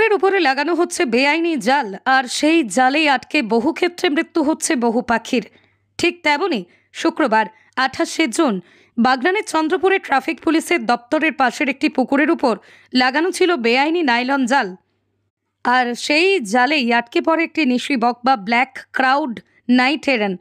পুকুরের উপরে লাগানো হচ্ছে বেআইনি জাল, আর সেই জালেই আটকে বহু ক্ষেত্রে মৃত্যু হচ্ছে বহু পাখির। ঠিক তেমনই শুক্রবার 28শে জুন বাগনানের চন্দ্রপুরে ট্রাফিক পুলিশের দপ্তরের পাশের একটি পুকুরের উপর লাগানো ছিল বেআইনি নাইলন জাল, আর সেই জালেই আটকে পড়ে একটি নিশি বক বা ব্ল্যাক ক্রাউড নাইট হেরন।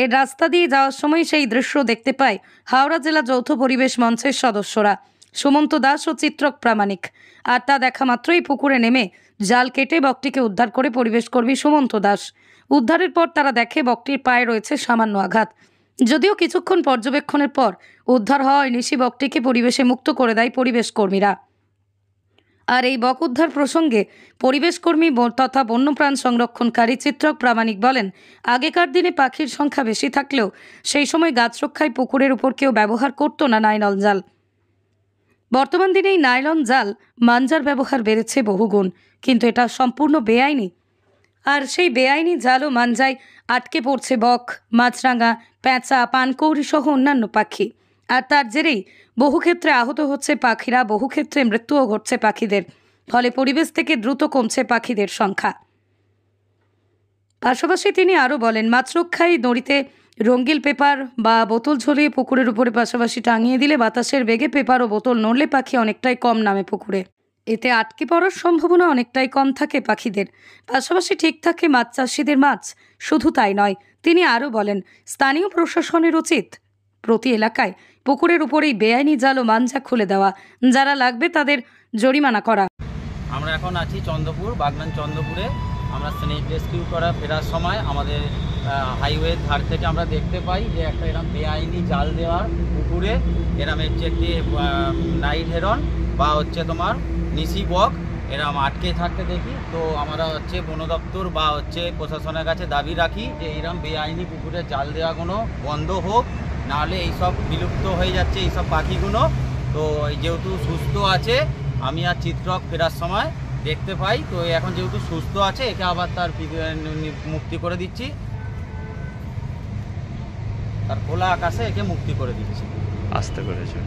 এর রাস্তা দিয়ে যাওয়ার সময় সেই দৃশ্য দেখতে পায় হাওড়া জেলা যৌথ পরিবেশ মঞ্চের সদস্যরা সুমন্ত দাস ও চিত্রক প্রামাণিক। আর তা দেখা মাত্রই পুকুরে নেমে জাল কেটে বকটিকে উদ্ধার করে পরিবেশকর্মী সুমন্ত দাস। উদ্ধারের পর তারা দেখে বকটির পায়ে রয়েছে সামান্য আঘাত। যদিও কিছুক্ষণ পর্যবেক্ষণের পর উদ্ধার হওয়া নিশি বকটিকে পরিবেশে মুক্ত করে দেয় পরিবেশ কর্মীরা। আর এই বক উদ্ধার প্রসঙ্গে পরিবেশকর্মী তথা বন্যপ্রাণ সংরক্ষণকারী চিত্রক প্রামাণিক বলেন, আগেকার দিনে পাখির সংখ্যা বেশি থাকলেও সেই সময় গাছ রক্ষায় পুকুরের উপর কেউ ব্যবহার করত না নাইলন জাল। বর্তমান দিনে এই নাইলন জাল মাঞ্জার ব্যবহার বেড়েছে বহুগুণ, কিন্তু এটা সম্পূর্ণ বেআইনি। আর সেই বেআইনি জাল ও মাঞ্জায় আটকে পড়ছে বক, মাছরাঙা, পেঁচা, পানকৌড়ি সহ অন্যান্য পাখি। আর তার জেরেই বহু ক্ষেত্রে আহত হচ্ছে পাখিরা, বহু ক্ষেত্রে মৃত্যুও ঘটছে পাখিদের। ফলে পরিবেশ থেকে দ্রুত কমছে পাখিদের সংখ্যা। পাশাপাশি তিনি আরও বলেন, মাছ রক্ষায় দড়িতে রঙিন পেপার বা বোতল ঝরিয়ে পুকুরের উপরে পাশাপাশি টাঙিয়ে দিলে বাতাসের বেগে পেপার ও বোতল নড়লে পাখি অনেকটাই কম নামে পুকুরে। এতে আটকে পড়ার সম্ভাবনা অনেকটাই কম থাকে পাখিদের। পাশাপাশি ঠিক থাকে মাছ চাষিদের মাছ। শুধু তাই নয়, তিনি আরও বলেন, স্থানীয় প্রশাসনের উচিত প্রতি এলাকায় পুকুরের উপরেই বেআইনি জাল ও মাঞ্জা খুলে দেওয়া, যারা লাগবে তাদের জরিমানা করা। আমরা এখন আছি চন্দ্রপুর, বাগনান চন্দ্রপুরে। আমরা স্নেক রেস্কিউ করা ফেরার সময় আমাদের হাইওয়ের ধার থেকে আমরা দেখতে পাই যে একটা এরকম বেআইনি জাল দেওয়া পুকুরে এরকম হচ্ছে একটি নাইট হেরন বা হচ্ছে তোমার নিশি বক এরকম আটকে থাকতে দেখি। তো আমরা হচ্ছে বন দপ্তর বা হচ্ছে প্রশাসনের কাছে দাবি রাখি যে এরকম বেআইনি পুকুরে জাল দেওয়াগুলো বন্ধ হোক, নাহলে এইসব বিলুপ্ত হয়ে যাচ্ছে এইসব পাখিগুলো। তো যেহেতু সুস্থ আছে, আমি আর চিত্রক ফেরার সময় দেখতে পাই, তো এখন যেহেতু সুস্থ আছে একে আবার তার মুক্তি করে দিচ্ছি, তার খোলা আকাশে একে মুক্তি করে দিচ্ছি। আসতে করেছে